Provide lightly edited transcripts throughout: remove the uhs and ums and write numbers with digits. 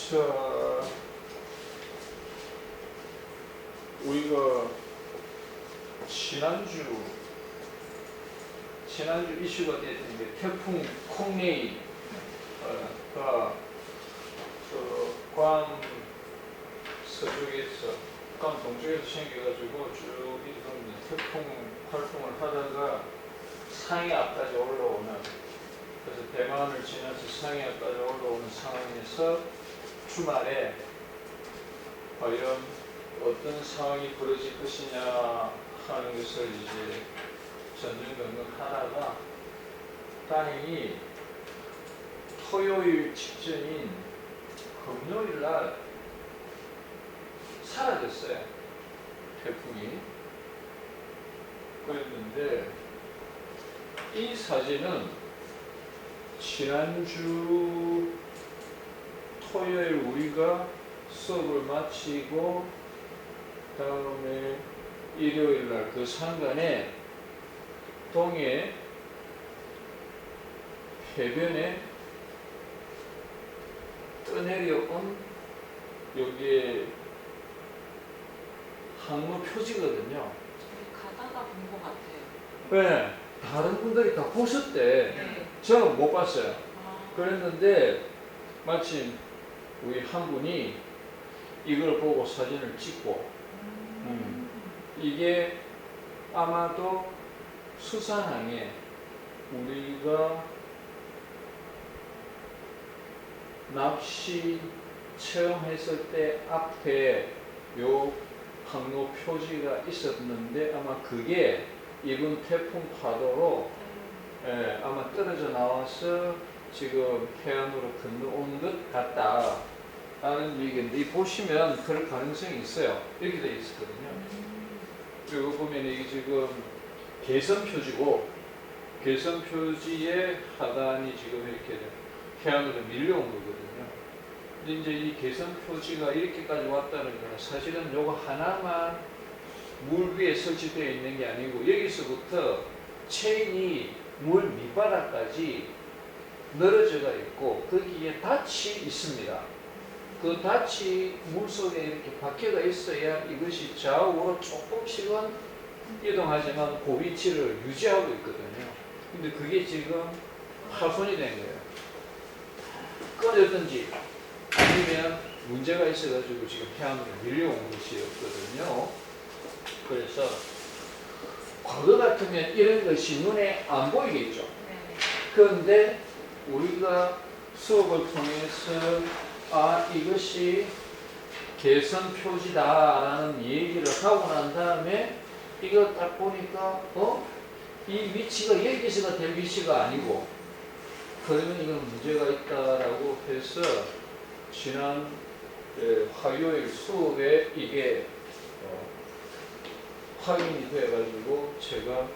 자, 우리가 지난주 이슈가 됐던 게 태풍 콩네이가 괌 서쪽에서, 괌 동쪽에서 생겨가지고 쭉 이동 태풍 활동을 하다가 상해안까지 올라오는, 그래서 대만을 지나서 상해안까지 올라오는 상황에서 주말에 과연 어떤 상황이 벌어질 것이냐 하는 것을 이제 전전긍긍하다가 다행히 토요일 직전인 금요일 날 사라졌어요, 태풍이. 그랬는데 이 사진은 지난주 토요일 우리가 수업을 마치고 다음에 일요일 날 그 상간에 동해 해변에 떠내려온 여기에 항로 표지거든요. 저희 가다가 본 것 같아요. 네, 다른 분들이 다 보셨대. 네. 저는 못 봤어요. 아, 그랬는데 마침 우리 한 분이 이걸 보고 사진을 찍고 이게 아마도 수산항에 우리가 낚시 체험했을 때 앞에 요 항로 표지가 있었는데 아마 그게 이번 태풍 파도로 아마 떨어져 나와서 지금 해안으로 건너온 것 같다 라는 얘기인데, 이 보시면 그럴 가능성이 있어요. 이렇게 되어 있었거든요. 그리고 보면 이게 지금 개선 표지고, 개선 표지의 하단이 지금 이렇게 해안으로 밀려온 거거든요. 근데 이제 이 개선 표지가 이렇게까지 왔다는 건 사실은 요거 하나만 물 위에 설치되어 있는 게 아니고, 여기서부터 체인이 물 밑바닥까지 늘어져가 있고 거기에 닻이 있습니다. 그 닻이 물속에 이렇게 박혀가 있어야 이것이 좌우로 조금씩은 이동하지만 그 위치를 유지하고 있거든요. 근데 그게 지금 파손이 된 거예요. 꺼졌든지 아니면 문제가 있어가지고 지금 해안으로 밀려온 것이었거든요. 그래서 과거 같으면 이런 것이 눈에 안 보이겠죠. 네. 그런데 우리가 수업을 통해서 이것이 개선 표지다라는 얘기를 하고 난 다음에 이거 딱 보니까 이 위치가 여기서가 될 위치가 아니고, 그러면 이건 문제가 있다라고 해서 지난 화요일 수업에 이게 확인이 돼가지고 제가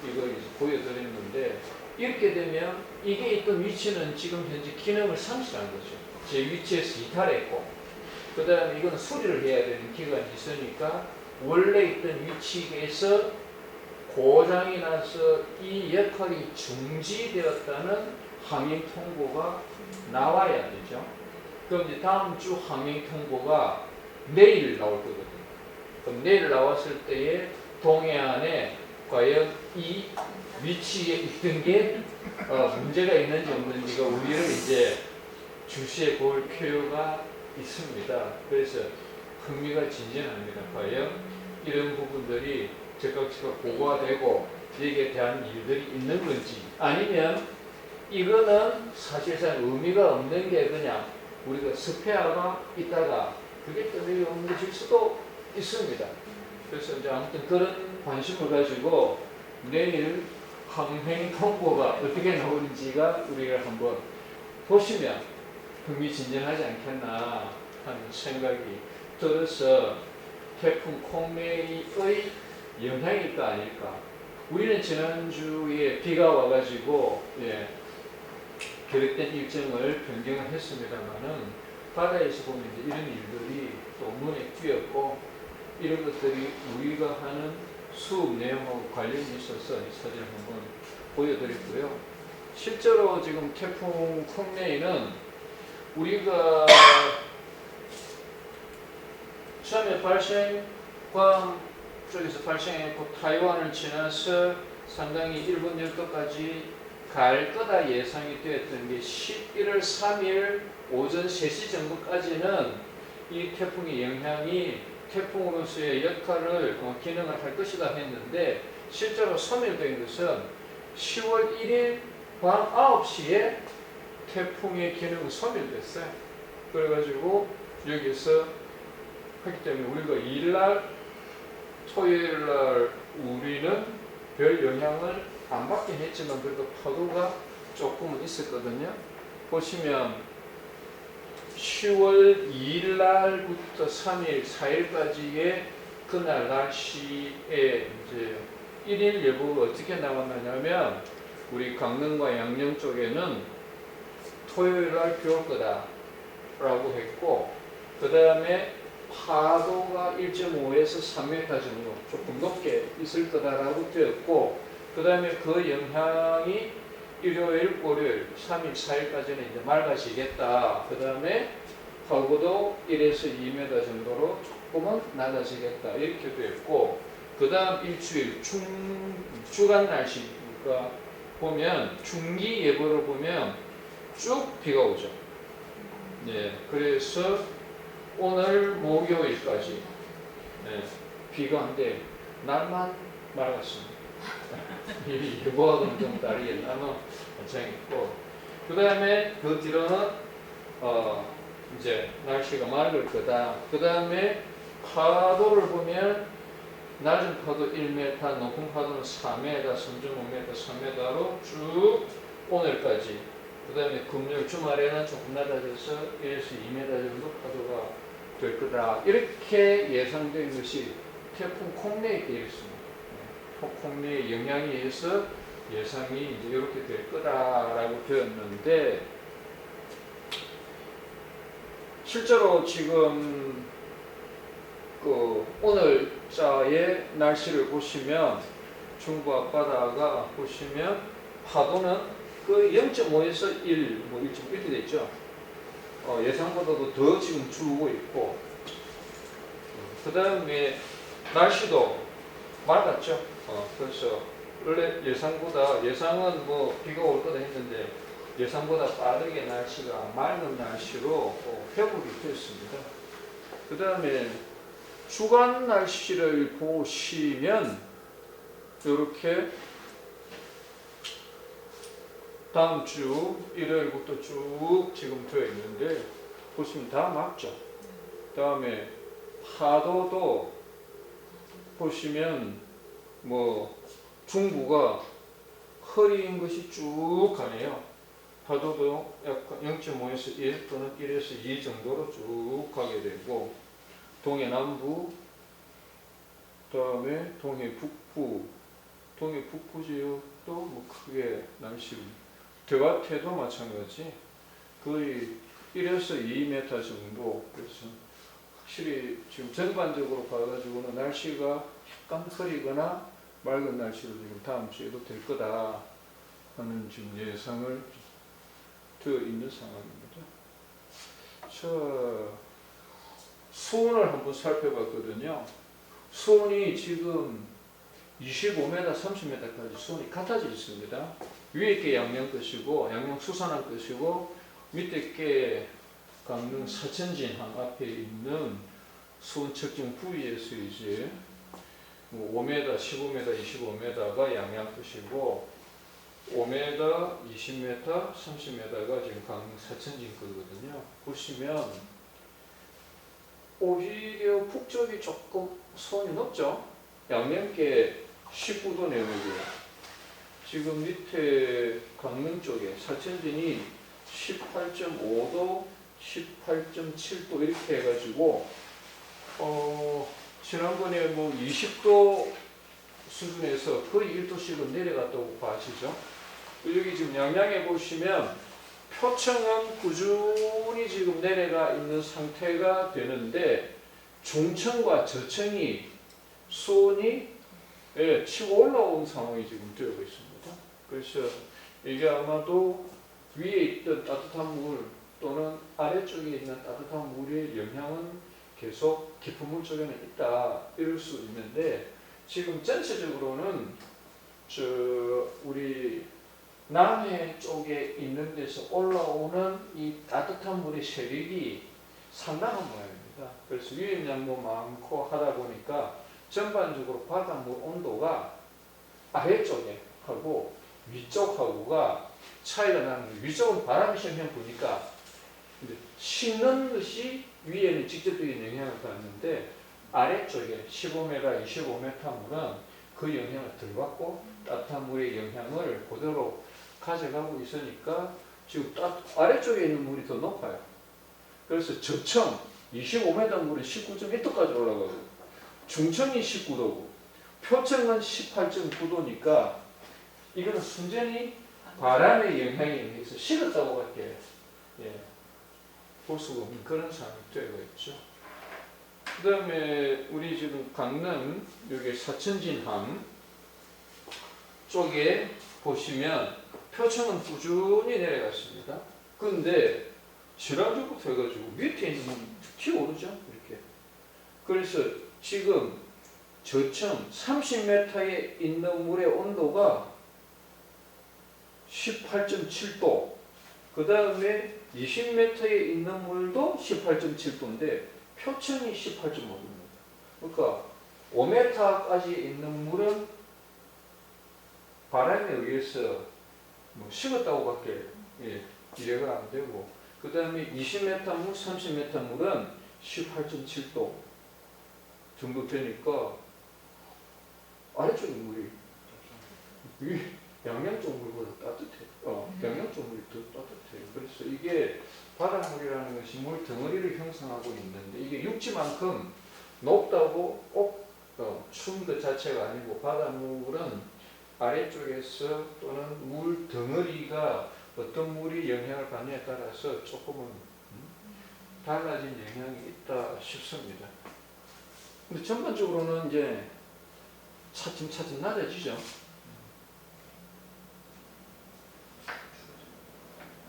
이걸 이제 보여드렸는데, 이렇게 되면 이게 있던 위치는 지금 현재 기능을 상실한 거죠. 제 위치에서 이탈했고, 그 다음에 이건 수리를 해야 되는 기간이 있으니까 원래 있던 위치에서 고장이 나서 이 역할이 중지되었다는 항행 통보가 나와야 되죠. 그럼 이제 다음 주 항행 통보가 내일 나올 거거든요. 그럼 내일 나왔을 때에 동해안에 과연 이 위치에 있던 게 문제가 있는지 없는지가 우리를 이제 주시해 볼 필요가 있습니다. 그래서 흥미가 진진합니다. 과연 이런 부분들이 즉각 보고가 되고 여기에 대한 일들이 있는 건지, 아니면 이거는 사실상 의미가 없는 게 그냥 우리가 스페어가 있다가 그게 또 의미 없는 것일 수도 있습니다. 그래서 이제 아무튼 그런 관심을 가지고 내일 항행 통보가 어떻게 나오는지가 우리가 한번 보시면 흥미진진하지 않겠나 하는 생각이 들어서 태풍 콩메이의 영향일까 아닐까. 우리는 지난주에 비가 와가지고 계획된 일정을 변경을 했습니다만은 바다에서 보면 이제 이런 일들이 또 눈에 띄었고, 이런 것들이 우리가 하는 수업 내용하고 관련이 있어서 이 사진을 한번 보여드렸고요. 실제로 지금 태풍 콩메이는 우리가 처음에 발생, 괌 쪽에서 발생했고 타이완을 지나서 상당히 일본 열도까지 갈 거다 예상이 되었던 게 11월 3일 오전 3시 정도까지는 이 태풍의 영향이 태풍으로서의 역할을 기능을 할 것이다 했는데 실제로 소멸된 것은 10월 1일 밤 9시에 태풍의 기능은 소멸됐어요. 그래가지고 여기서 하기 때문에 우리가 2일날 토요일날 우리는 별 영향을 안 받긴 했지만 그래도 파도가 조금은 있었거든요. 보시면 10월 2일 날부터 3일, 4일까지의 그날 날씨에 이제 1일 예보가 어떻게 나왔느냐면 우리 강릉과 양양 쪽에는 토요일 날 비 올 거다 라고 했고 그 다음에 파도가 1.5에서 3m 정도 조금 높게 있을 거다라고 되었고 그 다음에 그 영향이 일요일, 월요일, 3일, 4일까지는 이제 맑아지겠다. 그 다음에 파고도 1에서 2m 정도로 조금은 낮아지겠다. 이렇게 되었고 그 다음 일주일 주간 날씨가 보면 중기 예보를 보면 쭉 비가 오죠. 네, 그래서 오늘 목요일까지 비가 한데 날만 맑았습니다. 예보하고는 좀 다르게 나는 괜찮겠고 그 다음에 그 뒤로는 이제 날씨가 맑을 거다. 그 다음에 파도를 보면 낮은 파도 1m, 높은 파도는 4m, 3.5m, 3m로 쭉 오늘까지. 그 다음에 금요일 주말에는 조금 낮아져서 1에서 2m 정도 파도가 될 거다. 이렇게 예상된 것이 태풍 콩레에 되어 있습니다. 콩레의 영향에 의해서 예상이 이제 이렇게 될 거다라고 되었는데 실제로 지금 그 오늘자의 날씨를 보시면 중부 앞바다가 보시면 파도는 그 0.5에서 1, 뭐 1.1 이렇게 돼 있죠. 예상보다도 더 지금 줄고 있고 그 다음에 날씨도 맑았죠. 그래서 원래 예상은 뭐 비가 올 거다 했는데 예상보다 빠르게 날씨가 맑은 날씨로 회복이 됐습니다. 그 다음에 주간 날씨를 보시면 이렇게 다음 주 일요일부터 쭉 지금 되어 있는데 보시면 다 맞죠. 그 다음에 파도도 보시면 뭐 중부가 흐린 것이 쭉 가네요. 파도도 약간 0.5에서 1 또는 1에서 2 정도로 쭉 가게 되고 동해남부, 그다음에 동해북부 지역도 뭐 크게 날씨를 대화태도 마찬가지 거의 1에서 2m 정도. 그래서 확실히 지금 전반적으로 봐가지고는 날씨가 약간 흐리거나 맑은 날씨로 지금 다음 주에도 될 거다 하는 지금 예상을 되어 있는 상황입니다. 자, 수온을 한번 살펴봤거든요. 수온이 지금 25m, 30m까지 수온이 같아져 있습니다. 위에 게 양양 것이고 양양 수산한 것이고 밑에 게 강릉 사천진항 앞에 있는 수온 측정 부위에서 이제 5m, 15m, 25m가 양양 것이고 5m, 20m, 30m가 지금 강릉 사천진 거거든요. 보시면 오히려 북쪽이 조금 수온이 높죠. 양양께 19도 내외고요. 지금 밑에 강릉 쪽에 사천진이 18.5도, 18.7도 이렇게 해가지고 지난번에 뭐 20도 수준에서 거의 1도씩은 내려갔다고 봐시죠. 여기 지금 양양에 보시면 표층은 꾸준히 지금 내려가 있는 상태가 되는데 중층과 저층이 수온이 치고 올라온 상황이 지금 되고 있습니다. 그래서 이게 아마도 위에 있던 따뜻한 물 또는 아래쪽에 있는 따뜻한 물의 영향은 계속 깊은 물 쪽에는 있다 이럴 수 있는데 지금 전체적으로는 우리 남해 쪽에 있는 데서 올라오는 이 따뜻한 물의 세력이 상당한 모양입니다. 그래서 유입량도 많고 하다 보니까 전반적으로 바닷물 온도가 아래쪽에 하고 위쪽하고가 차이가 나는 거예요. 위쪽은 바람이 생생 부니까 식는 것이 위에는 직접적인 영향을 받는데 아래쪽에 15m, 25m 물은 그 영향을 덜 받고 따뜻한 물의 영향을 그대로 가져가고 있으니까 지금 아래쪽에 있는 물이 더 높아요. 그래서 저청 25m 물은 19.1도까지 올라가고 중청이 19도고 표청은 18.9도니까 이거는 순전히 바람의 영향에 의해서 식었다고 밖에 볼 수가 없는 그런 상황이 되고 있죠. 그 다음에 우리 지금 강릉 여기 사천진항 쪽에 보시면 표층은 꾸준히 내려갔습니다. 그런데 지난주부터 해가지고 밑에 있는 물이 튀어오르죠. 이렇게. 그래서 지금 저층 30m에 있는 물의 온도가 18.7도, 그 다음에 20m에 있는 물도 18.7도인데 표층이 18.5도입니다. 그러니까 5m까지 있는 물은 바람에 의해서 식었다고 밖에 이해가 안 되고, 그 다음에 20m 물, 30m 물은 18.7도 정도 되니까 아래쪽 물이 양양 쪽 물보다 따뜻해. 양양 쪽 물이 더 따뜻해요. 그래서 이게 바닷물이라는 것이 물 덩어리를 형성하고 있는데 이게 육지만큼 높다고 꼭 추운 것 자체가 아니고 바닷물은 아래쪽에서 또는 물 덩어리가 어떤 물이 영향을 받느냐에 따라서 조금은 달라진 영향이 있다 싶습니다. 근데 전반적으로는 이제 차츰차츰 낮아지죠.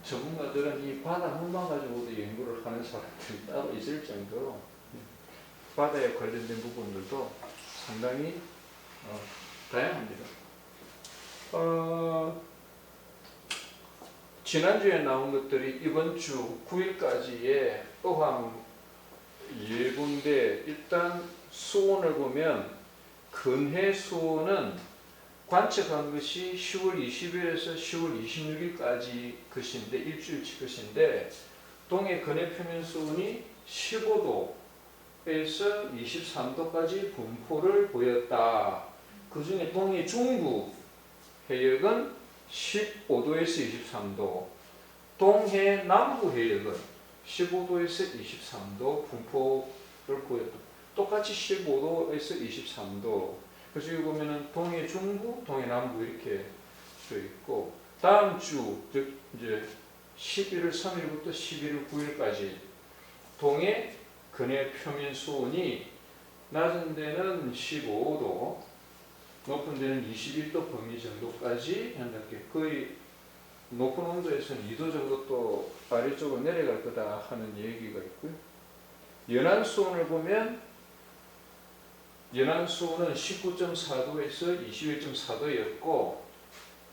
전문가들은 이 바닷물만 가지고도 연구를 하는 사람들이 따로 있을 정도로 바다에 관련된 부분들도 상당히 다양합니다. 지난주에 나온 것들이 이번 주 9일까지의 어항 예보인데 일단 수온을 보면 근해 수온은 관측한 것이 10월 20일에서 10월 26일까지 것인데 일주일치 것인데 동해 근해 표면 수온이 15도에서 23도까지 분포를 보였다. 그 중에 동해 중부 해역은 15도에서 23도, 동해 남부 해역은 15도에서 23도 분포를 보였다. 똑같이 15도에서 23도. 그래서 여기 보면은 동해 중부, 동해 남부 이렇게 돼 있고, 다음 주, 즉 이제 11월 3일부터 11월 9일까지 동해 근해 표면 수온이 낮은 데는 15도, 높은 데는 21도 범위 정도까지 현재 거의 높은 온도에서는 2도 정도 또 아래쪽으로 내려갈 거다 하는 얘기가 있고요. 연안 수온을 보면 연안 수온은 19.4도에서 21.4도였고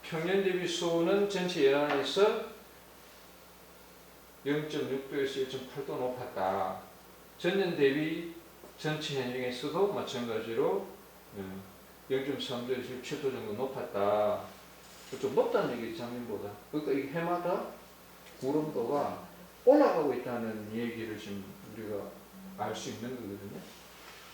평년 대비 수온은 전체 연안에서 0.6도에서 1.8도 높았다. 전년 대비 전체 현역에서도 마찬가지로 0.3도에서 7도 정도 높았다. 좀 높다는 얘기 작년보다. 그러니까 이 해마다 구름도가 올라가고 있다는 얘기를 지금 우리가 알 수 있는 거거든요.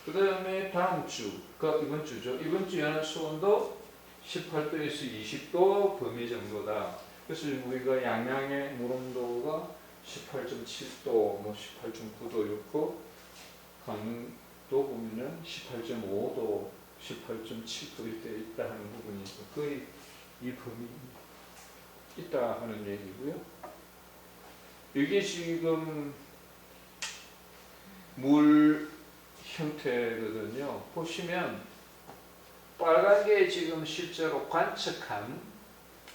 그 다음에 다음 주, 그러니까 이번 주죠. 이번 주 연안 수온도 18도에서 20도 범위 정도다. 그래서 우리가 양양의 물온도가 18.7도, 뭐 18.9도였고 강릉도 보면은 18.5도, 18.7도 이때 있다 하는 부분이 거의 이 범위 있다 하는 얘기고요. 이게 지금 물 형태거든요. 보시면 빨간 게 지금 실제로 관측한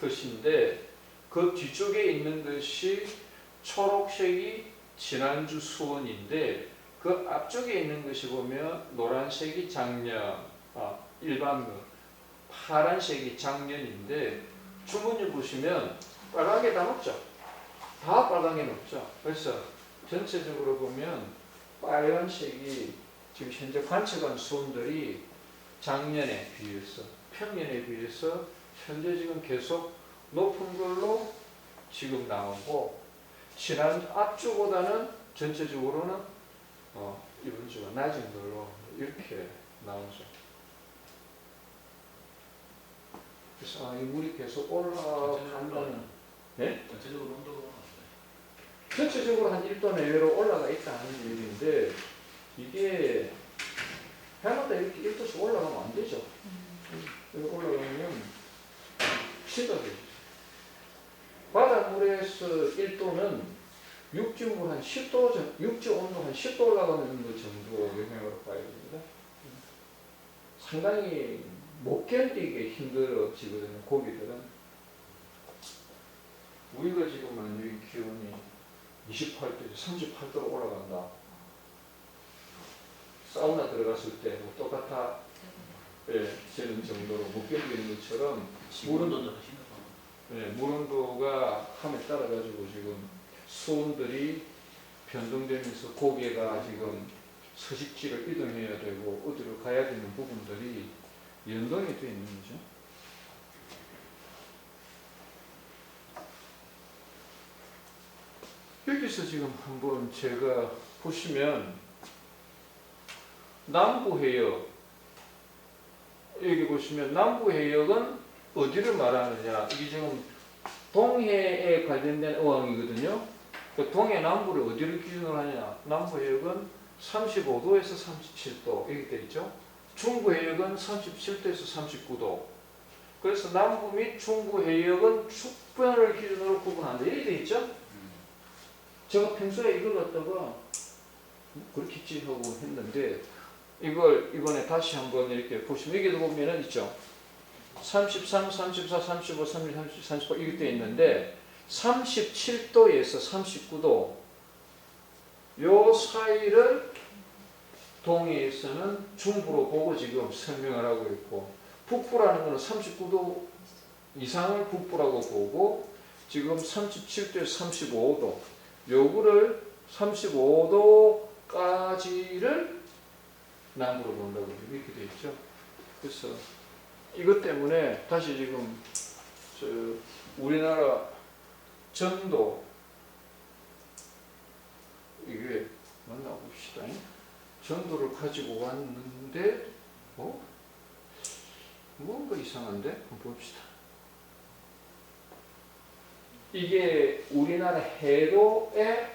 것인데 그 뒤쪽에 있는 것이 초록색이 지난주 수온인데 그 앞쪽에 있는 것이 보면 노란색이 작년, 일반무, 파란색이 작년인데 주문을 보시면 빨간 게 다 높죠. 다 빨간 게 높죠. 그래서 전체적으로 보면 빨간색이 지금 현재 관측한 수온들이 작년에 비해서 평년에 비해서 현재 지금 계속 높은 걸로 지금 나오고 지난 앞주보다는 전체적으로는 이번 주가 낮은 걸로 이렇게 나오죠. 그래서 이 물이 계속 올라간다는, 네? 전체적으로 온도가 전체적으로 한 1도 내외로 올라가 있다는 얘기인데 이게 해마다 이렇게 1도씩 올라가면 안 되죠. 여기 올라가면 심각해지죠. 바닷물에서 1도는 육지물 한 10도, 육지 온도 한 10도 올라가는 것 정도 영향으로 봐야 됩니다. 상당히 못 견디게 힘들어지거든요, 고기들은. 우리가 지금 만약에 기온이 28도, 38도로 올라간다. 사우나 들어갔을 때 뭐 똑같아 되는 정도로 못 견디는 것처럼 물온도도 물 온도가 함에 따라 가지고 지금 수온들이 변동되면서 고기가 지금 서식지를 이동해야 되고 어디로 가야 되는 부분들이 연동이 되어 있는 거죠. 여기서 지금 한번 제가 보시면 남부해역, 여기 보시면 남부해역은 어디를 말하느냐, 이게 지금 동해에 관련된 어항이거든요. 그 동해 남부를 어디를 기준으로 하느냐, 남부해역은 35도에서 37도 이렇게 되어 있죠. 중부해역은 37도에서 39도. 그래서 남부 및 중부해역은 축변을 기준으로 구분한다 이렇게 되어 있죠. 제가 평소에 이걸 갖다가 그렇겠지 하고 했는데 이걸 이번에 다시 한번 이렇게 보시면 여기도 보면은 있죠. 33, 34, 35, 36, 37, 38 이렇게 되어 있는데 37도에서 39도 요 사이를 동해에서는 중부로 보고 지금 설명을 하고 있고 북부라는 것은 39도 이상을 북부라고 보고 지금 37도에서 35도 요거를 35도까지를 남부로 본다고 이렇게 되어 있죠. 그래서 이것 때문에 다시 지금 우리나라 전도 이게 만나봅시다. 전도를 가지고 왔는데 뭔가 이상한데 한번 봅시다. 이게 우리나라 해도의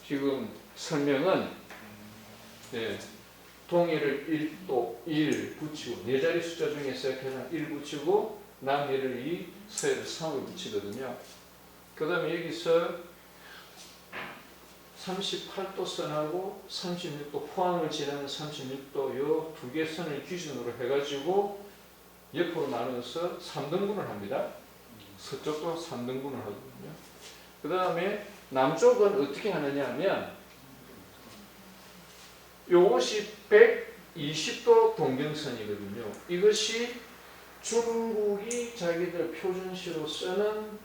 지금 설명은 동해를 1도 1 붙이고 네 자리 숫자 중에서 계산 1 붙이고 남해를 2, 서해를 3을 붙이거든요. 그 다음에 여기서 38도 선하고 36도 포항을 지나는 36도 요 두 개 선을 기준으로 해가지고 옆으로 나눠서 3등분을 합니다. 서쪽도 3등분을 하거든요. 그 다음에 남쪽은 어떻게 하느냐 하면 요것이 120도 동경선이거든요. 이것이 중국이 자기들 표준시로 쓰는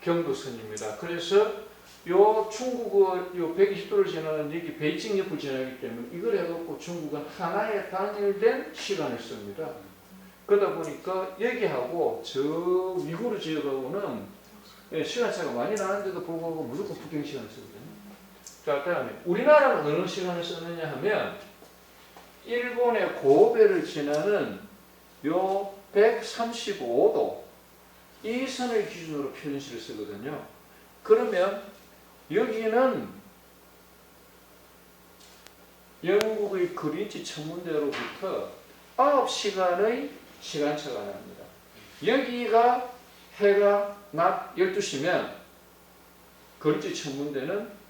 경도선입니다. 그래서 요 중국은 요 120도를 지나는 여기 베이징 옆을 지나기 때문에 이걸 해갖고 중국은 하나의 단일된 시간을 씁니다. 그러다 보니까 여기하고 저 위구르 지역하고는 시간차가 많이 나는데도 불구하고 무조건 북경 시간을 쓰거든요. 자, 다음에 우리나라는 어느 시간을 쓰느냐 하면 일본의 고베를 지나는 요 135도 이 선을 기준으로 표준시를 쓰거든요. 그러면 여기는 영국의 그린치 천문대로부터 9시간의 시간차가 납니다. 여기가 해가 낮 12시면 그린치 천문대는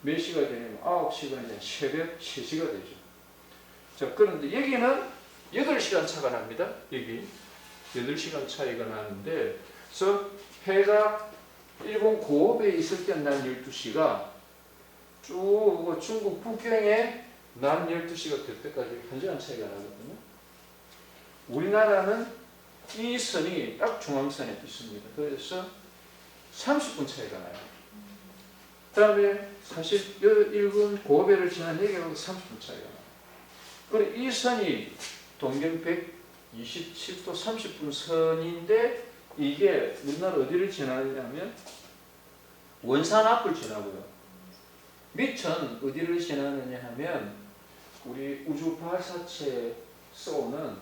몇 시가 되냐면 9시간이 새벽 3시가 되죠. 자, 그런데 여기는 8시간 차가 납니다. 여기 8시간 차이가 나는데 그래서 해가 일본 고읍에 있을 때 낮 12시가 쭉 중국 북경에 낮 12시가 될 때까지 1시간 차이가 나거든요. 우리나라는 이 선이 딱 중앙선에 있습니다. 그래서 30분 차이가 나요. 그 다음에 사실 일본 고베를 지난 여기하고 30분 차이가 나요. 그리고 이 선이 동경 127도 30분 선인데 이게 우리나라 어디를 지나느냐면 원산 앞을 지나고요. 밑은 어디를 지나느냐 하면 우리 우주 발사체 쏘는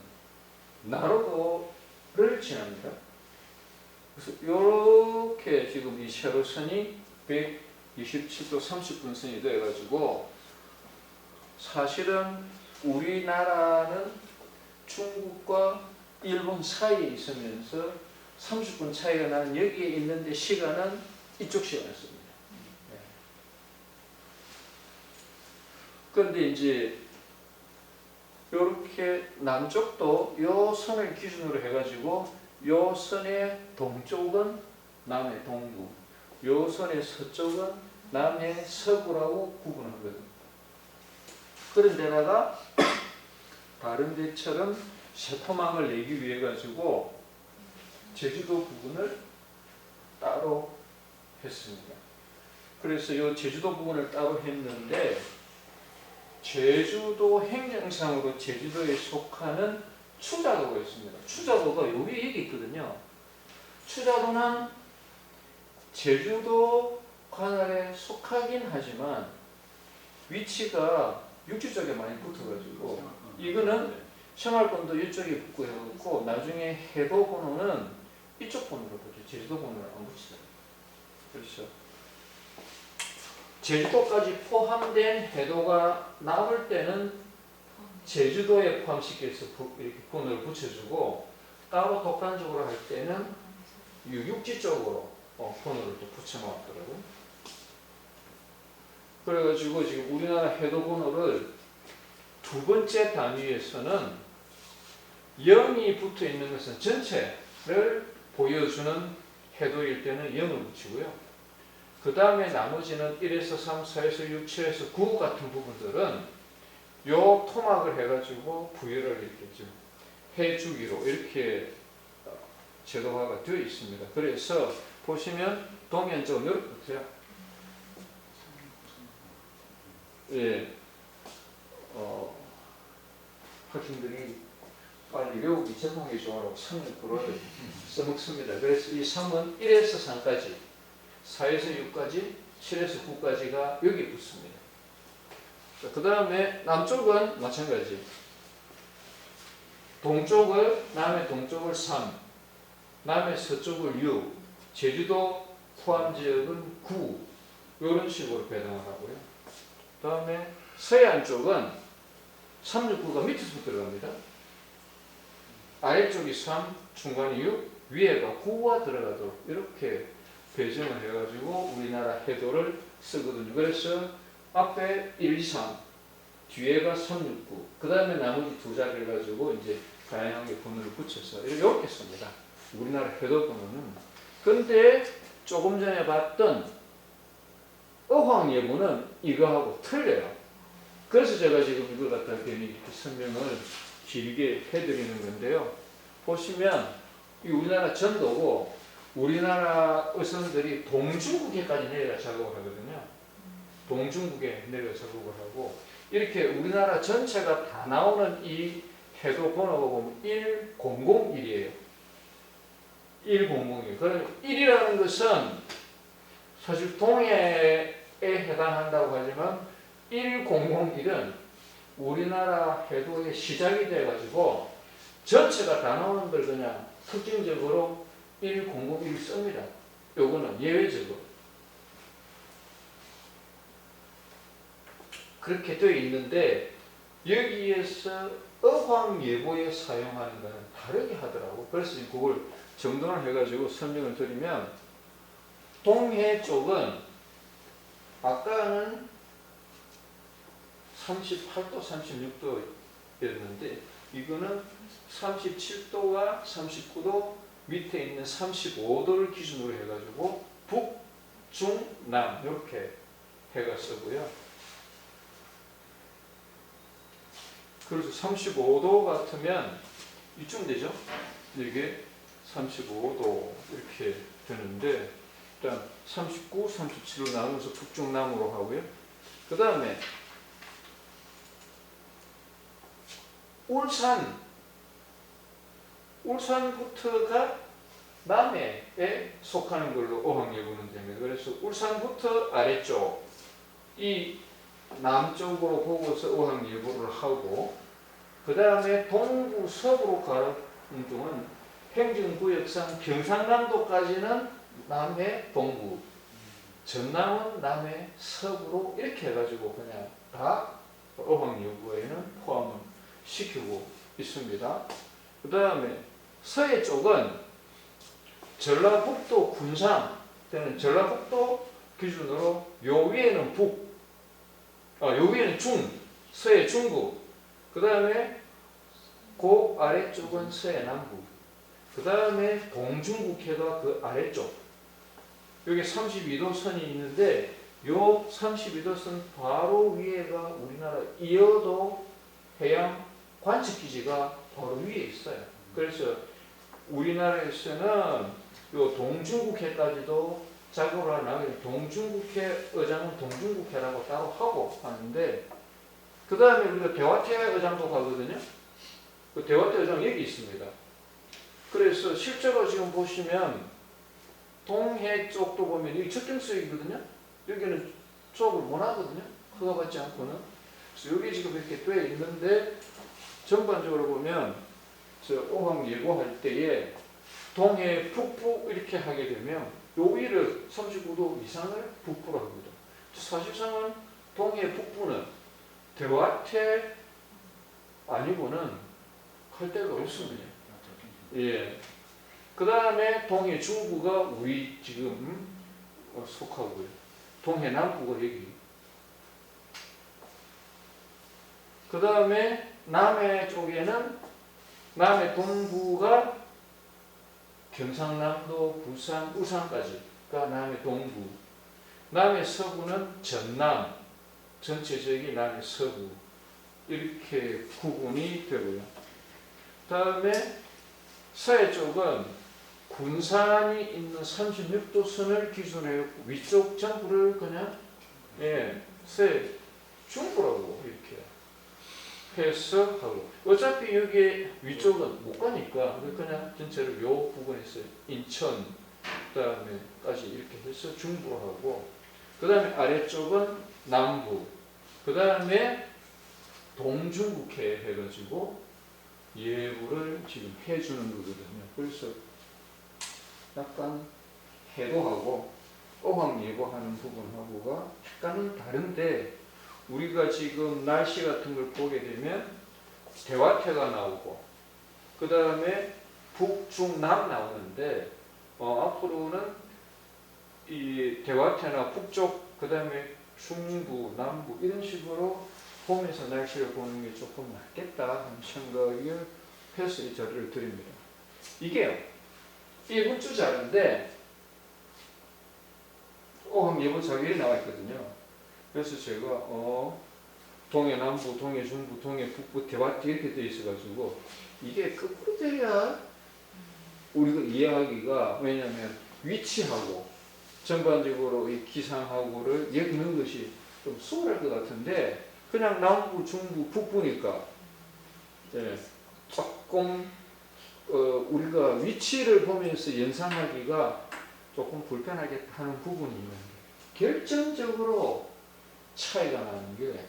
나로도를 지납니다. 그래서 이렇게 지금 이 세로선이 127도 30분 선이 돼가지고 사실은 우리나라는 중국과 일본 사이에 있으면서 30분 차이가 나는 여기에 있는데 시간은 이쪽 시간이었습니다. 네. 그런데 이제 이렇게 남쪽도 이 선을 기준으로 해가지고 이 선의 동쪽은 남해 동부, 이 선의 서쪽은 남해 서부라고 구분하거든요. 그런 데다가 다른 데처럼 세토망을 내기 위해 가지고 제주도 부분을 따로 했습니다. 그래서 이 제주도 부분을 따로 했는데 제주도 행정상으로 제주도에 속하는 추자도가 있습니다. 추자도가 여기 있거든요. 추자도는 제주도 관할에 속하긴 하지만 위치가 육지 쪽에 많이 붙어가지고 이거는 생활권도 이쪽에 붙고 해갖고 나중에 해도 번호는 이쪽 번호로 붙죠. 제주도 번호를 안 붙이더라고요. 그렇죠. 제주도까지 포함된 해도가 남을 때는 제주도에 포함시켜서 이렇게 번호를 붙여주고 따로 독단적으로 할 때는 육지 쪽으로 번호를 또 붙여놓았더라고요. 그래가지고 지금 우리나라 해도 번호를 두 번째 단위에서는 0이 붙어 있는 것은 전체를 보여주는 해도일 때는 0을 붙이고요. 그 다음에 나머지는 1에서 3, 4에서 6, 7에서 9 같은 부분들은 요 토막을 해가지고 부여를 이렇게 좀 해주기로 이렇게 제도화가 되어 있습니다. 그래서 보시면 동면적은 이렇게 붙어요. 예, 학생들이 빨리 외우기 적응하기 좋아하고 3을 써먹습니다. 그래서 이 3은 1에서 3까지 4에서 6까지, 7에서 9까지가 여기 붙습니다. 그 다음에 남쪽은 마찬가지. 동쪽을, 남해 동쪽을 3, 남해 서쪽을 6, 제주도 포함 지역은 9, 이런 식으로 배당을 하고요. 그 다음에 서해안 쪽은 369가 밑에서부터 들어갑니다. 아래쪽이 3, 중간이 6, 위에가 9가 들어가도록 이렇게 배정을 해가지고 우리나라 해도를 쓰거든요. 그래서 앞에 1, 2, 3, 뒤에가 3, 6, 9, 그 다음에 나머지 두 자리를 가지고 이제 다양하게 번호를 붙여서 이렇게 씁니다. 우리나라 해도 번호는. 근데 조금 전에 봤던 어황 예보는 이거하고 틀려요. 그래서 제가 지금 이걸 갖다 괜히 이렇게 설명을 길게 해드리는 건데요. 보시면 이 우리나라 전도고 우리나라 의선들이 동중국해까지 내려 작업을 하거든요. 동중국에 내려 작업을 하고 이렇게 우리나라 전체가 다 나오는 이 해도 번호가 보면 1001이에요. 1001. 그럼 1이라는 것은 사실 동해에 해당한다고 하지만 1001은 우리나라 해도의 시작이 돼가지고 전체가 다 나오는 걸 그냥 특징적으로 1001 씁니다. 요거는 예외적으로. 그렇게 되어 있는데 여기에서 어황 예보에 사용하는 것은 다르게 하더라고. 그래서 그걸 정돈을 해가지고 설명을 드리면 동해 쪽은 아까는 38도, 36도였는데 이거는 37도와 39도 밑에 있는 35도를 기준으로 해가지고 북, 중, 남 이렇게 해가 쓰고요. 그래서 35도 같으면 이쯤 되죠? 이게 35도 이렇게 되는데 일단 39, 37로 나누어서 북중남으로 하고요. 그 다음에 울산부터가 남해에 속하는 걸로 어학예보는 됩니다. 그래서 울산부터 아래쪽 이 남쪽으로 보고서 어학예보를 하고 그 다음에 동부 서부로 가는 동은 행정구역상 경상남도까지는 남해 동부, 전남은 남해 서부로 이렇게 해가지고 그냥 다 어학예보에는 포함을 시키고 있습니다. 그 다음에 서해 쪽은 전라북도 군산 때는 전라북도 기준으로 요 위에는 요 위에는 서해 중부, 그 다음에 그 아래쪽은 서해 남부, 그 다음에 동중국해가 그 아래쪽, 여기 32도 선이 있는데 요 32도 선 바로 위에가 우리나라 이어도 해양 관측기지가 바로 위에 있어요. 그래서 우리나라에서는 요 동중국해까지도 작업을 하려면 동중국해 의장은 동중국해라고 따로 하고 하는데 그 다음에 우리가 대화태 의장도 가거든요. 그 대화태 의장 여기 있습니다. 그래서 실제로 지금 보시면 동해 쪽도 보면 여기 적경수역이거든요. 여기는 조업을 못 하거든요. 허가받지 않고는. 그래서 여기 지금 이렇게 돼 있는데 전반적으로 보면 저 어학 예보할 때에 동해 북부 이렇게 하게 되면 요 위를 39도 이상을 북부로 합니다. 사실상은 동해 북부는 대화태 아니고는 할 데가 없습니다. 예. 그 다음에 동해 중부가 우리 지금 속하고요. 동해 남부가 여기. 그 다음에 남해 쪽에는 남해 동부가 경상남도, 부산, 울산까지가 남해 동부. 남해 서부는 전남, 전체적인 남해 서부. 이렇게 구분이 되고요. 그 다음에 서해 쪽은 군산이 있는 36도 선을 기준으로 위쪽 전부를 그냥 서해 중부라고 이렇게 해서 하고 어차피 여기 위쪽은 못 가니까 그냥 전체를 요 부분에서 인천 그다음에까지 이렇게 해서 중부로 하고 그 다음에 아래쪽은 남부 그 다음에 동중국해 해가지고 예보를 지금 해주는 거거든요. 그래서 약간 해도하고 어학 예보하는 부분하고가 약간은 다른데 우리가 지금 날씨 같은 걸 보게 되면 대화태가 나오고 그 다음에 북, 중, 남 나오는데 앞으로는 이 대화태나 북쪽 그 다음에 중부, 남부 이런 식으로 보면서 날씨를 보는 게 조금 낫겠다 하는 생각을 해서 이 자료를 드립니다. 이게요. 이번 주자인데 어학 예보 자료에 나와 있거든요. 그래서 제가 동해 남부, 동해 중부, 동해 북부, 대화태 이렇게 되어 있어가지고 이게 거꾸로 돼야 우리가 이해하기가 왜냐하면 위치하고 전반적으로 이 기상하고를 엮는 것이 좀 수월할 것 같은데 그냥 남부, 중부, 북부니까 조금 우리가 위치를 보면서 연상하기가 조금 불편하게 하는 부분이 있는데 결정적으로 차이가 나는 게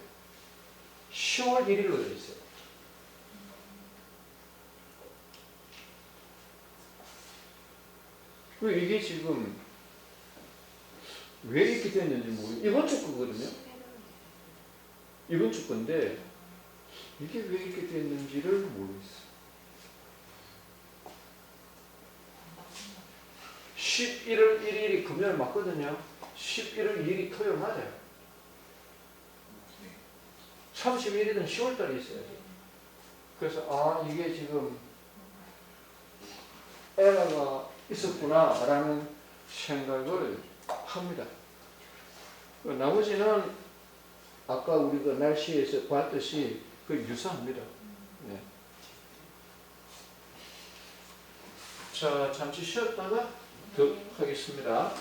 10월 1일로 되어 있어요. 이게 지금 왜 이렇게 됐는지 모르겠어요. 이번 주 거거든요. 이번 주 건데 이게 왜 이렇게 됐는지를 모르겠어요. 11월 1일이 금요일 맞거든요. 11월 2일이 토요일 맞아요. 31일은 10월달에 있어야죠. 그래서 이게 지금 에러가 있었구나 라는 생각을 합니다. 나머지는 아까 우리가 날씨에서 봤듯이 그 유사합니다. 네. 자, 잠시 쉬었다가 더 하겠습니다.